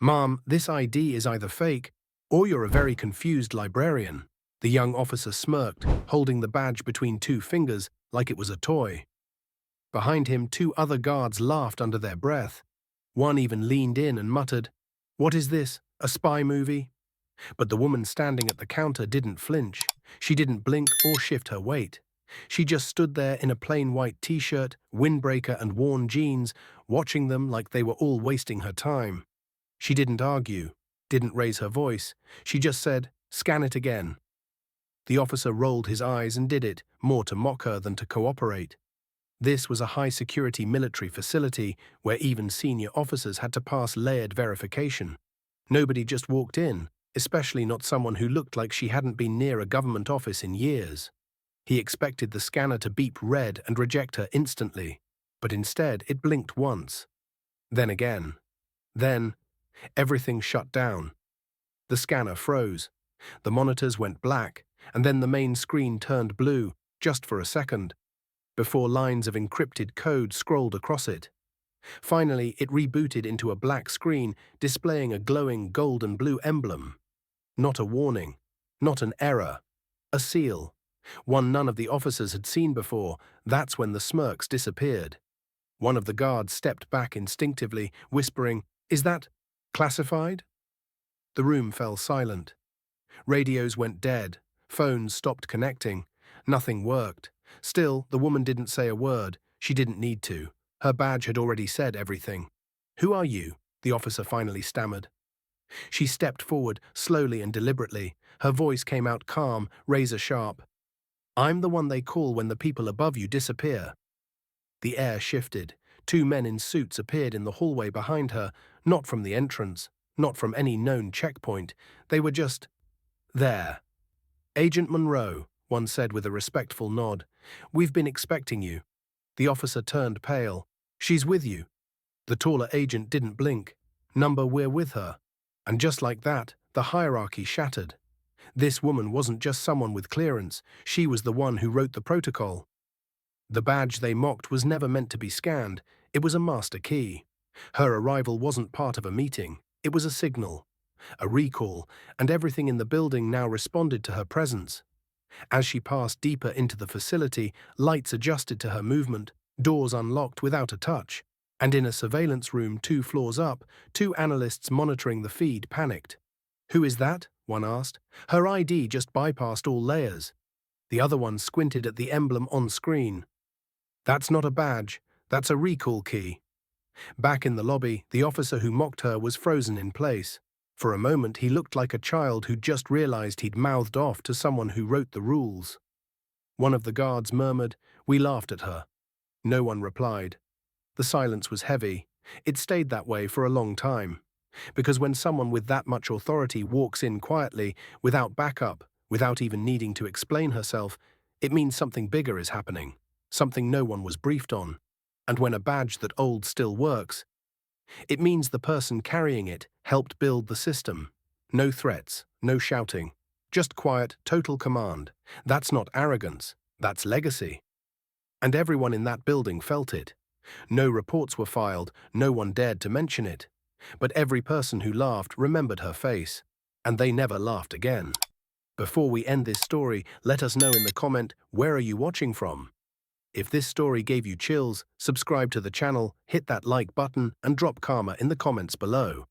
"Ma'am, this ID is either fake or you're a very confused librarian." The young officer smirked, holding the badge between two fingers like it was a toy. Behind him, two other guards laughed under their breath. One even leaned in and muttered, "What is this, a spy movie?" But the woman standing at the counter didn't flinch. She didn't blink or shift her weight. She just stood there in a plain white t-shirt, windbreaker and worn jeans, watching them like they were all wasting her time. She didn't argue, didn't raise her voice. She just said, "Scan it again." The officer rolled his eyes and did it, more to mock her than to cooperate. This was a high-security military facility where even senior officers had to pass layered verification. Nobody just walked in, especially not someone who looked like she hadn't been near a government office in years. He expected the scanner to beep red and reject her instantly, but instead it blinked once. Then again. Then, everything shut down. The scanner froze. The monitors went black, and then the main screen turned blue, just for a second, before lines of encrypted code scrolled across it. Finally, it rebooted into a black screen displaying a glowing gold and blue emblem. Not a warning, not an error, a seal. One none of the officers had seen before. That's when the smirks disappeared. One of the guards stepped back instinctively, whispering, "Is that classified?" The room fell silent. Radios went dead. Phones stopped connecting. Nothing worked. Still, the woman didn't say a word. She didn't need to. Her badge had already said everything. "Who are you?" the officer finally stammered. She stepped forward, slowly and deliberately. Her voice came out calm, razor-sharp. "I'm the one they call when the people above you disappear." The air shifted. Two men in suits appeared in the hallway behind her, not from the entrance, not from any known checkpoint. They were just there. "Agent Monroe," one said with a respectful nod. "We've been expecting you." The officer turned pale. "She's with you." The taller agent didn't blink. "Number, we're with her." And just like that, the hierarchy shattered. This woman wasn't just someone with clearance. She was the one who wrote the protocol. The badge they mocked was never meant to be scanned. It was a master key. Her arrival wasn't part of a meeting. It was a signal, a recall, and everything in the building now responded to her presence. As she passed deeper into the facility, lights adjusted to her movement, doors unlocked without a touch, and in a surveillance room 2 floors up, 2 analysts monitoring the feed panicked. "Who is that?" one asked. "Her ID just bypassed all layers." The other one squinted at the emblem on screen. "That's not a badge, that's a recall key." Back in the lobby, the officer who mocked her was frozen in place. For a moment, he looked like a child who'd just realized he'd mouthed off to someone who wrote the rules. One of the guards murmured, "We laughed at her." No one replied. The silence was heavy. It stayed that way for a long time. Because when someone with that much authority walks in quietly, without backup, without even needing to explain herself, it means something bigger is happening, something no one was briefed on. And when a badge that old still works, it means the person carrying it helped build the system. No threats, no shouting, just quiet, total command. That's not arrogance, that's legacy. And everyone in that building felt it. No reports were filed, no one dared to mention it. But every person who laughed remembered her face, and they never laughed again. Before we end this story, let us know in the comment, where are you watching from? If this story gave you chills, subscribe to the channel, hit that like button, and drop karma in the comments below.